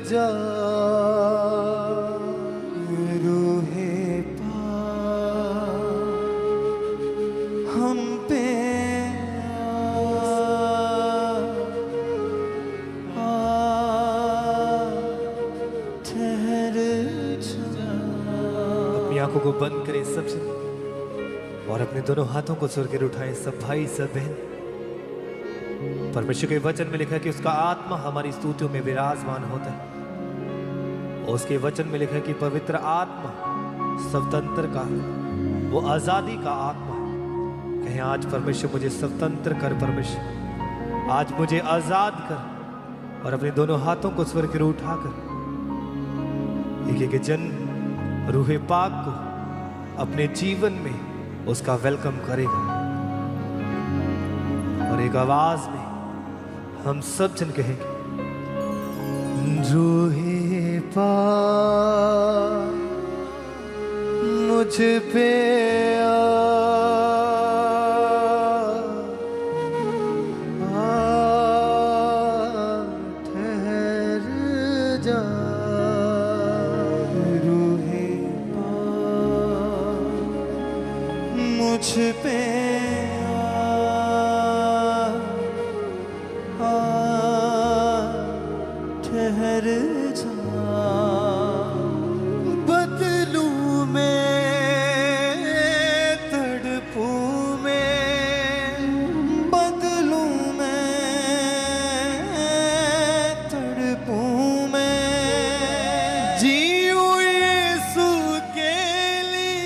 जा रूहे पाक हम पे ठहर जा। अपनी आंखों को बंद करें सब जन और अपने दोनों हाथों को सुर के उठाएं सब भाई सब बहन। परमेश्वर के वचन में लिखा है कि उसका आत्मा हमारी स्तुतियों में विराजमान होता है। और उसके वचन में लिखा है कि पवित्र आत्मा स्वतंत्र का, वो आजादी का आत्मा है। कहें आज परमेश्वर मुझे स्वतंत्र कर, परमेश्वर आज मुझे आजाद कर। और अपने दोनों हाथों को स्वर के उठाकर एक एक जन रूहे पाक को अपने जीवन में उसका वेलकम करेगा। और एक आवाज में हम सब जन कहेंगे रूहे पाक मुझ पे ठहर जा। रूहे पाक मुझ पे ठहर जा। बदलूं मैं तड़पूं मैं, बदलूं मैं तड़पूं मैं। जीऊं यीशु के लिए,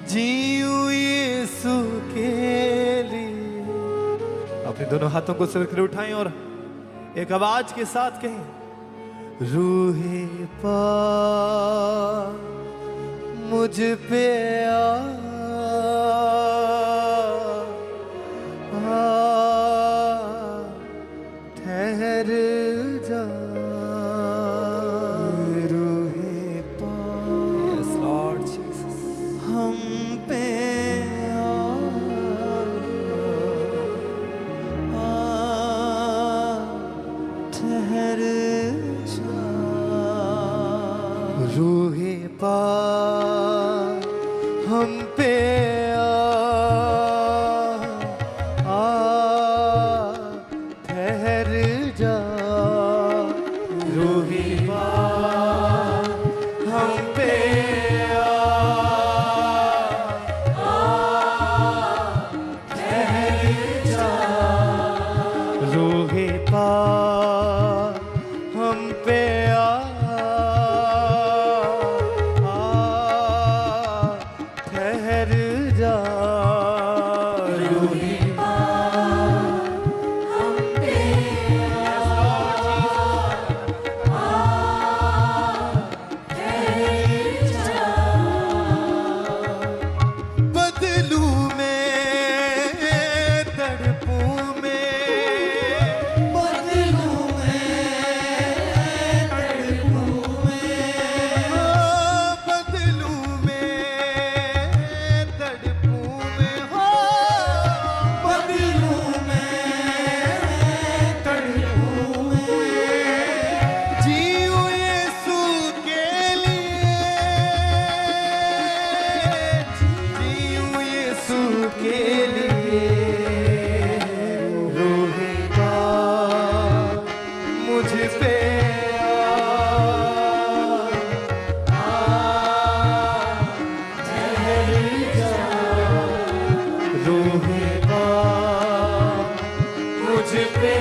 जीऊं यीशु के लिए। अपने दोनों हाथों को सिर पर उठाएं और एक आवाज के साथ कहें रूहे पाक मुझ पे ठहर जा। रूहे पाक यस लॉर्ड जीसस हम पे ठहर जा। रूहे पाक हम पे ठहर जा। रूहे पाक हम पे ठहर जा। रूहे पाक हम पे ठहर जा। रूहे के लिए रूहे पाक मुझ पे ठहर जा। रूहे पाक मुझ पे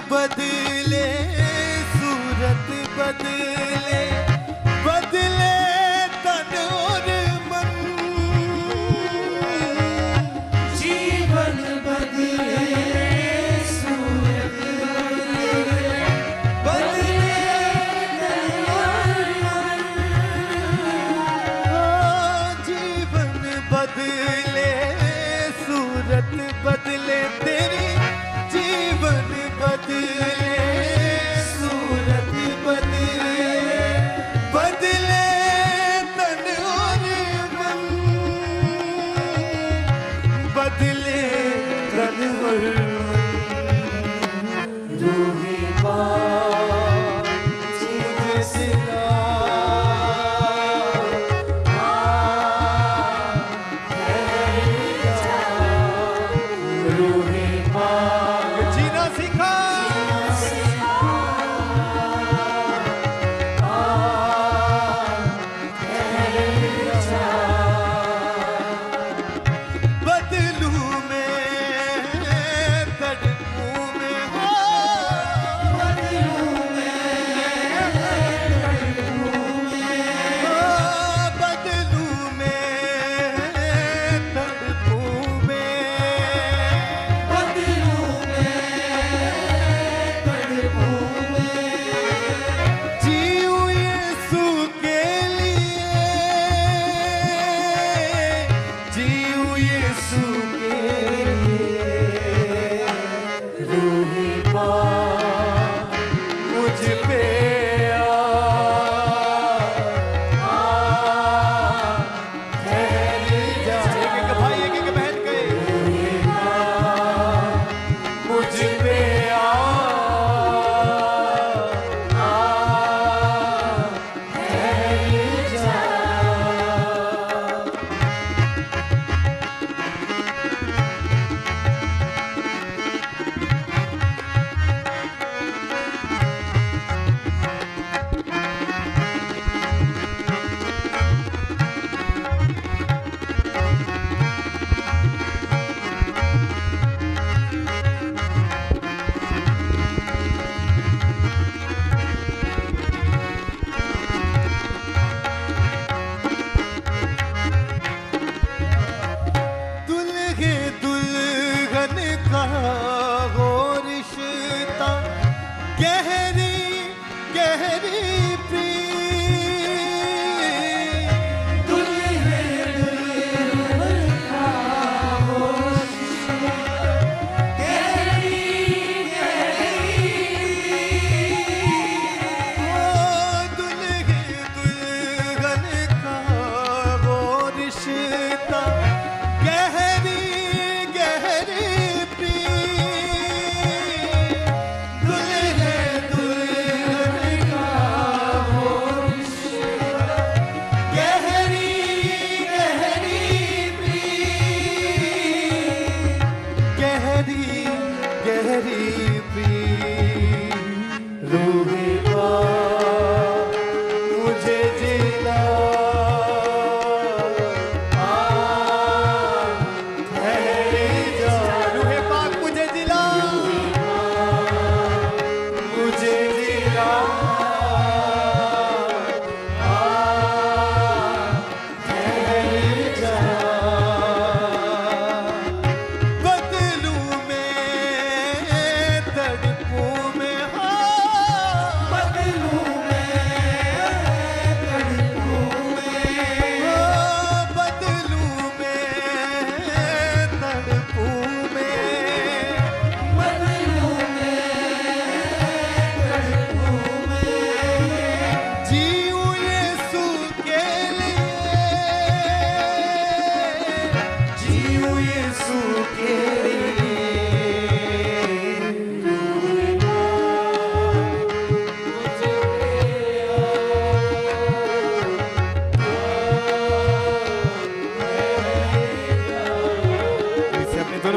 बदल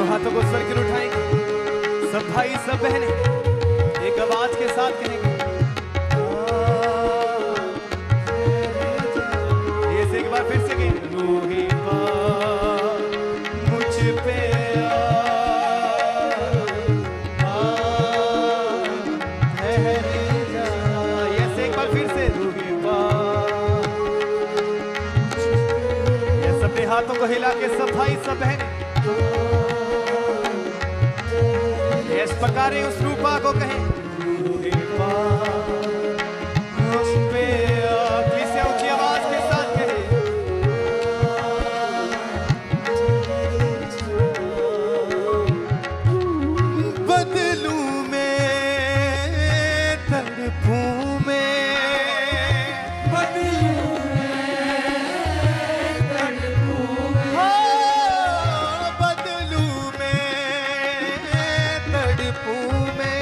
हाथों को सर के उठाएंगे, सब भाई सब बहनें एक आवाज के साथ कहेंगे, ये से एक बार फिर से कहेंगे, रूही पाक मुझ पे ठहर जा। ये से एक बार फिर से, रूही पाक। ये सबने हाथों को हिला के सब भाई सब बहनें इस प्रकार उस रूपा को कहें, मुझ पे से ऊंची आवाज के साथ कहें, बदलूं मैं तड़पूं मैं, बदलूं मैं तड़पूं मैं, बदलूं मैं तड़पूं मैं।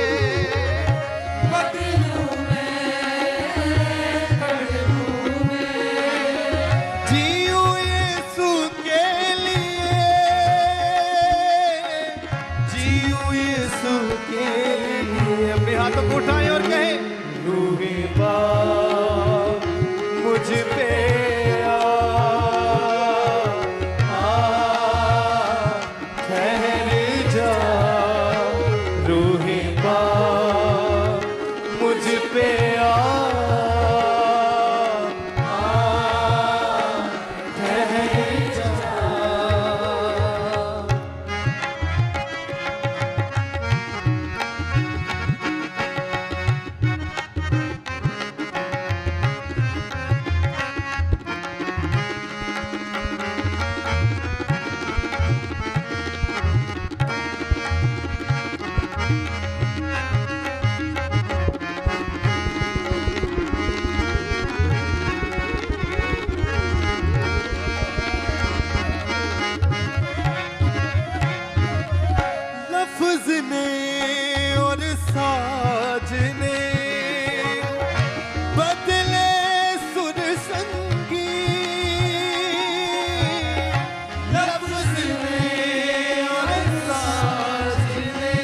हाथों को उठाएं और कहें, रूहे पाक मुझ पे ठहर जा, रूहे पाक मुझ पे और साजने बदले सुर संगी, लफ्ज़ में और साजने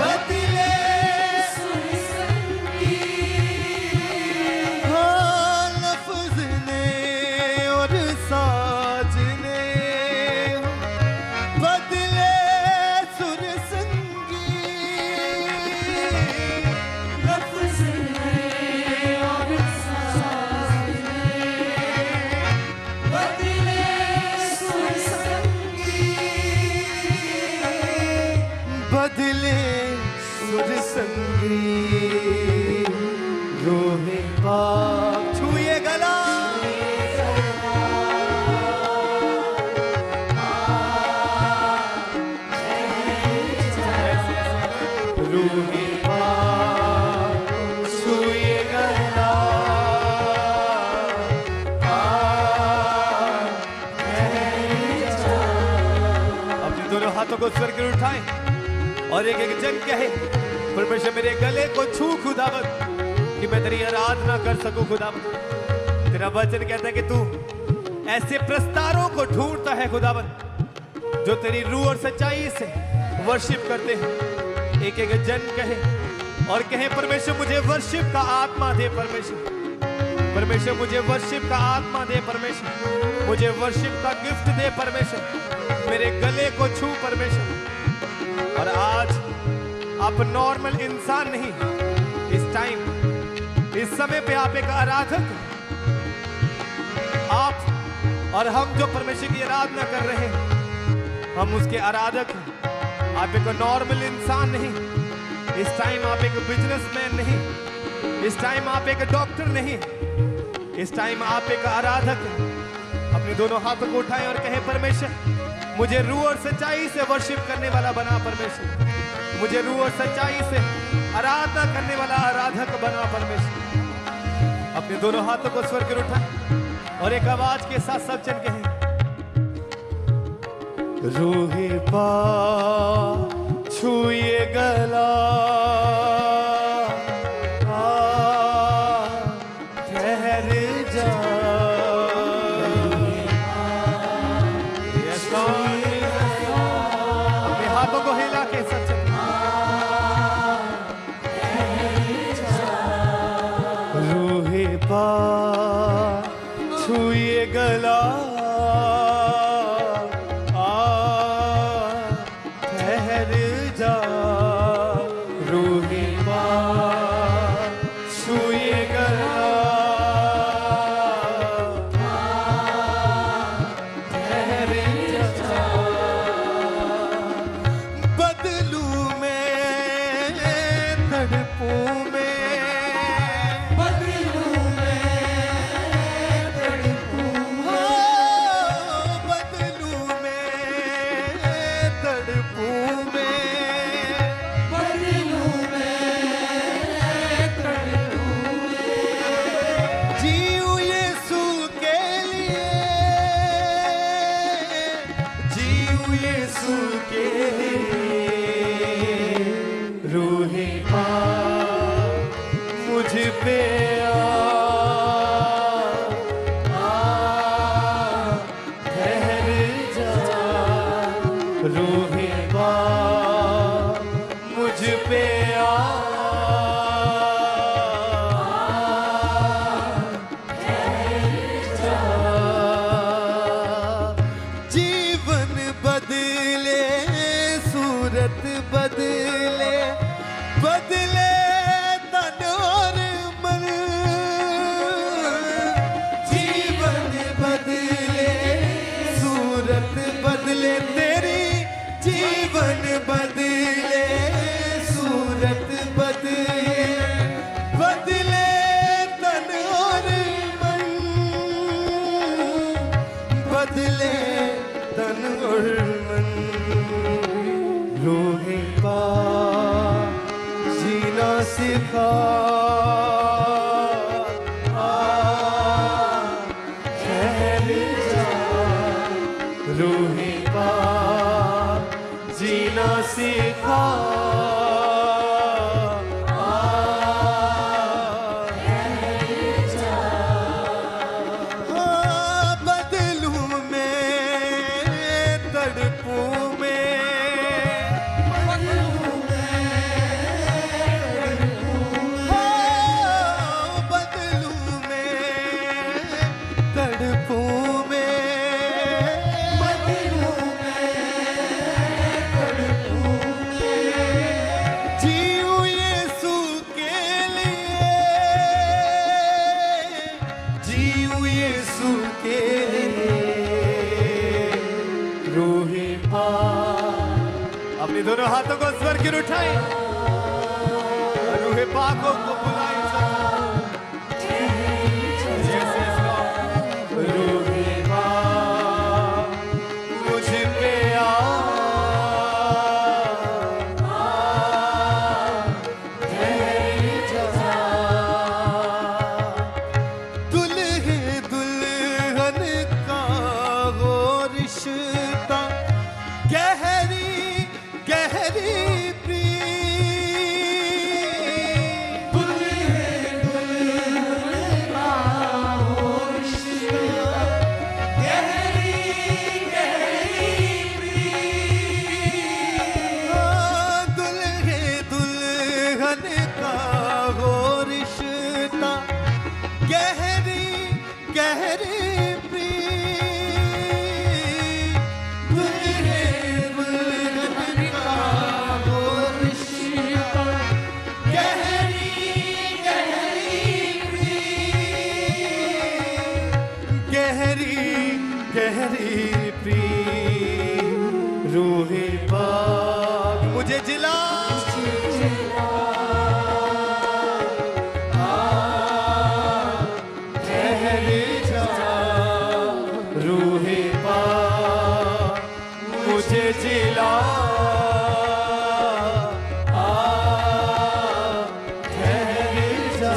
बदले सुर संगी, हाँ लफ्ज़ ने और साजने बदले बदले सुर संगी, रूहे पाक छुए गला, रूहे पाक छुए गला, अपने दोनों हाथों को स्वर्ग की ओर उठाएं और एक एक जन कहे, परमेश्वर मेरे गले को छू खुदावंद कि मैं तेरी आराधना कर सकूं खुदावंद। तेरा वचन कहता है कि तू ऐसे प्रस्तारों को ढूंढता है खुदावंद जो तेरी रूह और सच्चाई से वर्शिप करते हैं। एक एक जन कहे और कहे, परमेश्वर मुझे वर्शिप का आत्मा दे, परमेश्वर मुझे वर्शिप का आत्मा दे, परमेश्वर मुझे वर्शिप का गिफ्ट दे, परमेश्वर मेरे गले को छू परमेश्वर। और आज आप नॉर्मल इंसान नहीं, इस टाइम इस समय पे आप एक आराधक, आप और हम जो परमेश्वर की आराधना कर रहे हैं, हम उसके आराधक हैं। आप एक नॉर्मल इंसान नहीं, इस टाइम आप एक बिजनेसमैन नहीं, इस टाइम आप एक डॉक्टर नहीं, इस टाइम आप एक आराधक हैं। अपने दोनों हाथों को उठाएं और कहें, परमेश्वर मुझे रूह और सच्चाई से वर्शिप करने वाला बना, परमेश्वर मुझे रूह और सच्चाई से आराधना करने वाला आराधक बना, परमेश्वर। अपने दोनों हाथों को स्वर्ग की ओर उठाएं और एक आवाज के साथ सब जन कहें, रूहे पाक छुए गला, ठहर जा, अपने हाथों को हिला के सच रूहे पाक छुए गला, ठहर जा, रूहे पाक छुए गला, ठहर जा, बदलू में तड़पूं में, बदलू में तड़पूं, बदलू में तड़पूं में, बदलू में तड़पूं में, जीऊं यीशु के लिए, जीऊं यीशु के लिए, रूहे पाक मुझ पे ठहर जा, रूहे पाक मुझ पे आ जीवन बदले सूरत बदले बदले तन और मन जीवन बदले सूरत बदले तेरी जीवन बदले सूरत बदले बदले तन और मन बदले तन और मन रोहे पा जीना सिखा ठहर जा रोहे पा जीना सिखा बदलूं मैं तड़पूं मैं बदलूं मैं तड़पूं मैं जीऊं यीशु के लिए जीऊं यीशु के लिए रूहे पा अपने दोनों हाथों को स्वर की उठाएं रूहे पाक को बुलाएं Yes, yes, Lord. रूहे पाक मुझ पे दुल्हे दुल्हन का वो रिश्ता गहरी गहरी प्रीत दुल्हे दुल्हन का वो रिश्ता गहरी गहरी प्रीत दुल्हे दुल्हन का वो रिश्ता गहरी गहरी प्रीत दुल्हे दुल्हन का वो रिश्ता गहरी गहरी प्रीत गहरी गहरी प्रीत रूहे पाक मुझे जिला ठहर जा रूहे पाक मुझे जिला ठहर जा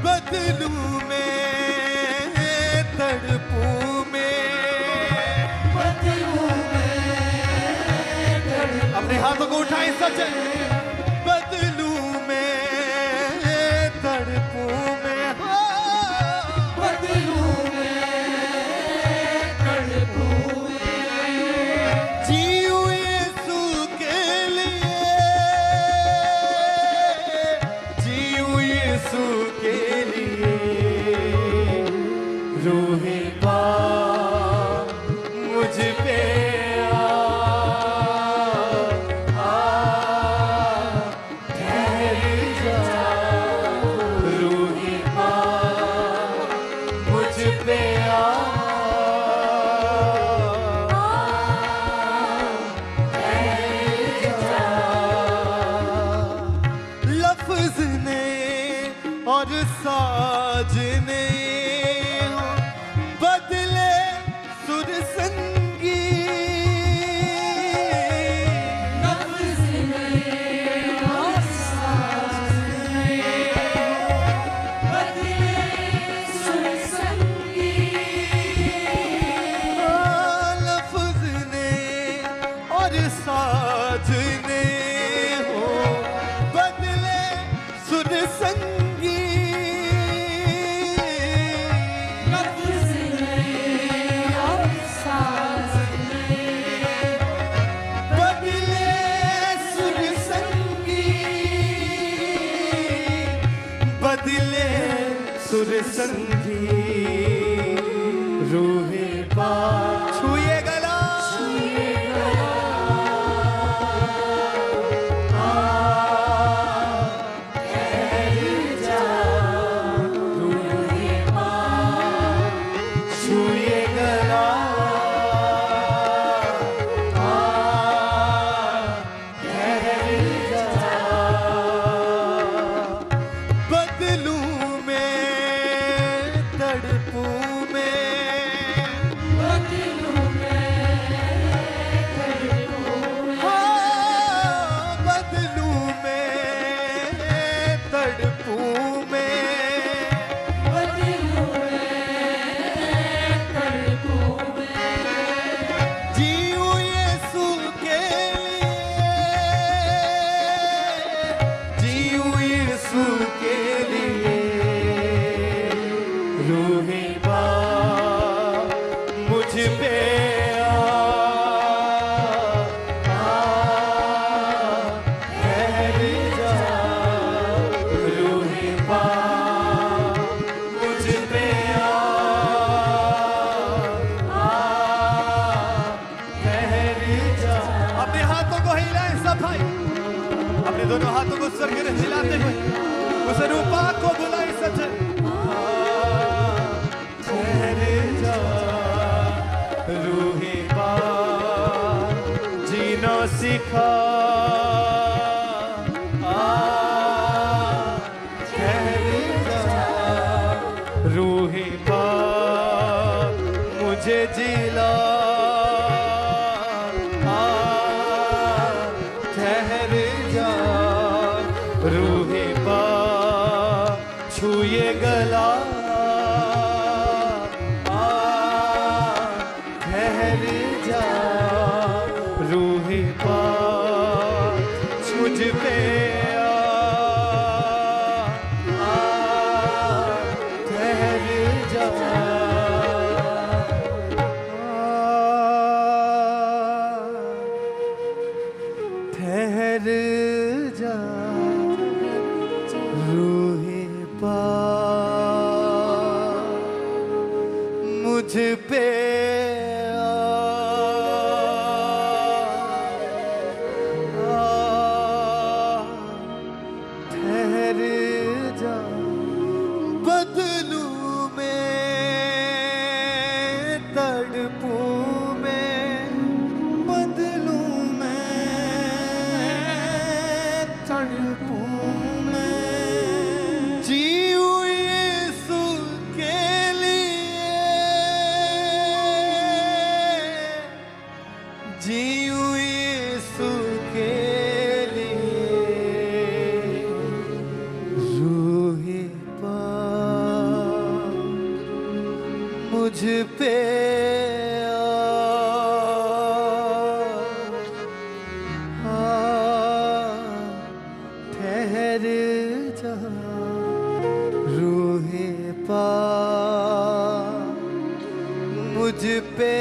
बदलूं मैं तड़पूं मैं अपने हाथों को उठाएं सच बदलूं मैं तड़पूं मैं जीऊं यीशु के लिए जीऊं यीशु के लिए रूहे पाक मुझ पे ठहर जा रूहे पाक मुझ पे लफ्ज ने और साज ने बदले सुर संगी लफ्ज ने और साज ने हो बदले सुर संगी संगी रूहे पाक छुए गला दोनों हाथों को सर गिर हिलाते हुए उस रूपा को बुलाई सच ठहरे जा रूहे पा जीना सिखा ठहरे जा रूहे पा मुझे जिला रूहे पा छुए गला ठहर जा रूहे पा मुझ पे ठहर जा ठहर जा रूहे पा मुझ पे ठहर जा बदलू में तड़पूं में बदलू में तड़पूं मुझ पे ठहर जा रूहे पा मुझ पे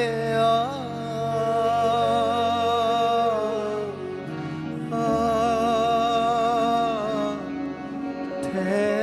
ठहर